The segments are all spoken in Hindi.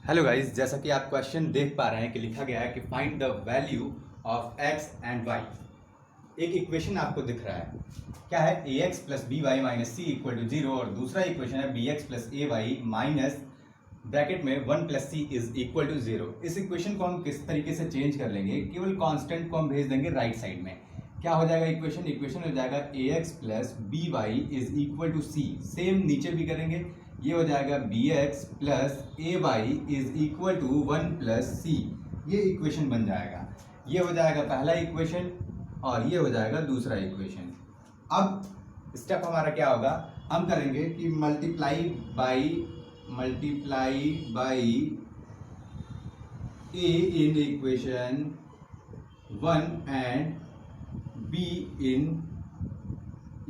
हेलो गाइस, जैसा कि आप क्वेश्चन देख पा रहे हैं कि लिखा गया है कि find the value of x and y। एक इक्वेशन आपको दिख रहा है, क्या है, ax plus B Y minus C equal to 0 और दूसरा इक्वेशन है bx plus A Y minus bracket में 1 plus C is equal to 0। इस इक्वेशन को हम किस तरीके से चेंज कर लेंगे, केवल कांस्टेंट को हम भेज देंगे राइट साइड में। क्या हो जाएगा इक्वेशन हो जाएगा ax plus B Y is equal to C. Same नीचे भी करेंगे, ये हो जाएगा bx plus A Y is equal to 1 plus C. ये इक्वेशन बन जाएगा, ये हो जाएगा पहला इक्वेशन और ये हो जाएगा दूसरा इक्वेशन। अब स्टेप हमारा क्या होगा, हम करेंगे कि multiply by a in equation 1 and b in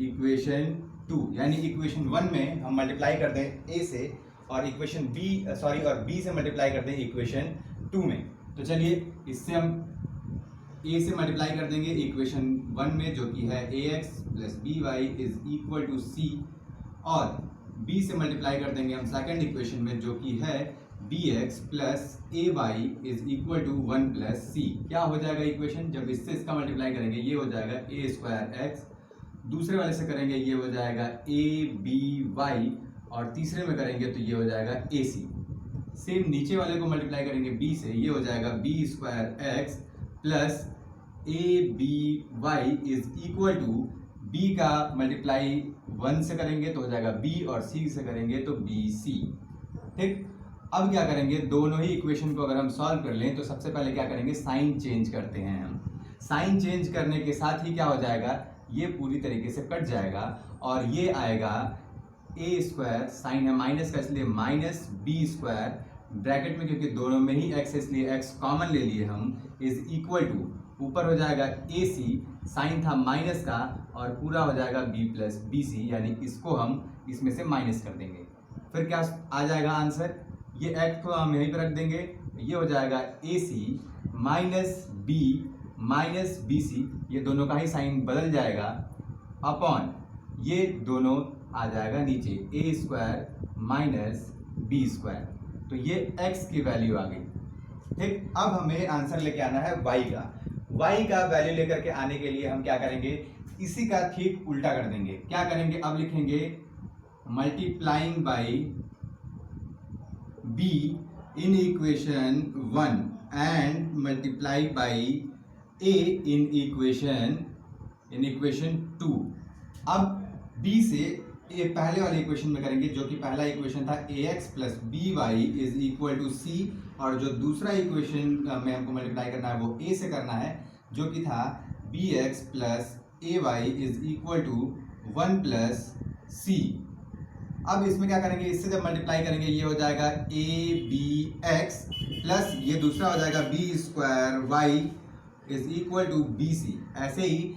equation 2। यानी इक्वेशन 1 में हम मल्टीप्लाई कर दें a से और इक्वेशन b से मल्टीप्लाई कर दें इक्वेशन 2 में। तो चलिए इससे हम a से मल्टीप्लाई कर देंगे इक्वेशन 1 में, जो कि है ax plus B Y is equal to C, और b से मल्टीप्लाई कर देंगे हम सेकेंड इक्वेशन में, जो कि है bx plus A Y is equal to 1 plus C. क्या हो जाएगा इक्वेशन, जब इससे इसका मल्टीप्लाई करेंगे ये हो जाएगा ए स्क्वायर एक्स, दूसरे वाले से करेंगे ये हो जाएगा ए बी वाई, और तीसरे में करेंगे तो ये हो जाएगा ए सी। सेम नीचे वाले को मल्टीप्लाई करेंगे b से, ये हो जाएगा B square X plus A B Y is equal to b का मल्टीप्लाई 1 से करेंगे तो हो जाएगा b और c से करेंगे तो बी सी। ठीक, अब क्या करेंगे, दोनों ही इक्वेशन को अगर हम सॉल्व कर लें तो सबसे पहले क्या करेंगे, साइन चेंज करते हैं हम। साइन चेंज करने के साथ ही क्या हो जाएगा, ये पूरी तरीके से कट जाएगा और ये आएगा ए स्क्वायर, साइन है माइनस का इसलिए माइनस बी स्क्वायर, ब्रैकेट में क्योंकि दोनों में ही एक्स है इसलिए एक्स कॉमन ले लिए हम, इज इक्वल टू ऊपर हो जाएगा ए सी, साइन था माइनस का और पूरा हो जाएगा बी प्लस बी सी, यानी इसको हम इसमें से माइनस कर देंगे। फिर क्या आ जाएगा आंसर, ये एक्स को हम यहीं पर रख देंगे, ये हो जाएगा ए सी माइनस बी सी, ये दोनों का ही साइन बदल जाएगा, अपॉन ये दोनों आ जाएगा नीचे ए स्क्वायर माइनस बी स्क्वायर। तो ये x की वैल्यू आ गई। ठीक, अब हमें आंसर लेके आना है y का वैल्यू लेकर के आने के लिए हम क्या करेंगे, इसी का ठीक उल्टा कर देंगे। क्या करेंगे, अब लिखेंगे multiplying by b in equation 1 and multiply by a in equation 2। अब b से ये पहले वाले इक्वेशन में करेंगे, जो कि पहला इक्वेशन था ax plus B Y is equal to C, और जो दूसरा इक्वेशन में हमको मल्टीप्लाई करना है वो a से करना है, जो कि था bx plus A Y is equal to 1 plus C. अब इसमें क्या करेंगे, इससे जब मल्टीप्लाई करेंगे ये हो जाएगा ए बी एक्स प्लस ये दूसरा हो जाएगा B square Y is equal to B C. ऐसे ही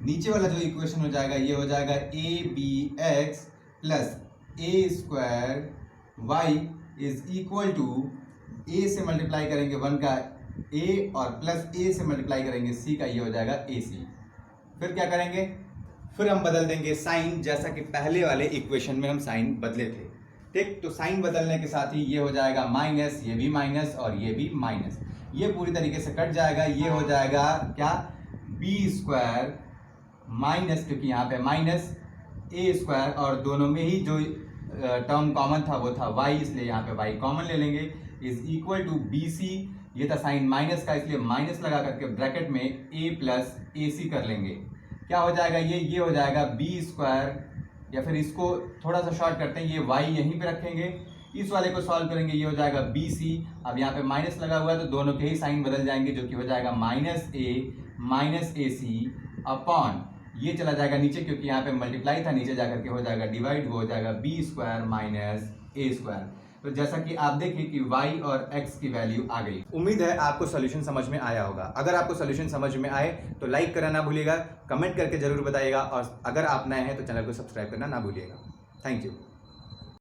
नीचे वाला जो इक्वेशन हो जाएगा ये हो जाएगा A B X plus A square Y is equal to A से मल्टीप्लाई करेंगे 1 का ए और प्लस ए से मल्टीप्लाई करेंगे सी का, ये हो जाएगा ए सी। फिर क्या करेंगे, फिर हम बदल देंगे साइन, जैसा कि पहले वाले इक्वेशन में हम साइन बदले थे। ठीक, तो साइन बदलने के साथ ही ये हो जाएगा माइनस, ये भी माइनस और ये भी माइनस, ये पूरी तरीके से कट जाएगा। ये हो जाएगा क्या, बी स्क्वायर माइनस, क्योंकि यहाँ पे माइनस ए स्क्वायर और दोनों में ही जो टर्म कॉमन था वो था वाई, इसलिए यहाँ पे वाई कॉमन ले लेंगे, is equal to B C. ये था साइन माइनस का इसलिए माइनस लगा करके ब्रैकेट में ए प्लस ए सी कर लेंगे। क्या हो जाएगा, ये हो जाएगा बी स्क्वायर, या फिर इसको थोड़ा सा शॉर्ट करते हैं, ये वाई यहीं पे रखेंगे, इस वाले को सॉल्व करेंगे, ये हो जाएगा बी सी। अब यहाँ पे माइनस लगा हुआ है तो दोनों के ही साइन बदल जाएंगे, जो कि हो जाएगा माइनस ए सी अपॉन ये चला जाएगा नीचे, क्योंकि यहाँ पे मल्टीप्लाई था, नीचे जाकर के हो जाएगा डिवाइड, वो हो जाएगा बी स्क्वायर माइनस ए स्क्वायर। तो जैसा कि आप देखिए कि y और x की वैल्यू आ गई। उम्मीद है आपको सॉल्यूशन समझ में आया होगा। अगर आपको सॉल्यूशन समझ में आए तो लाइक करना ना भूलिएगा, कमेंट करके जरूर बताइएगा, और अगर आप नए हैं तो चैनल को सब्सक्राइब करना ना भूलिएगा। Thank you.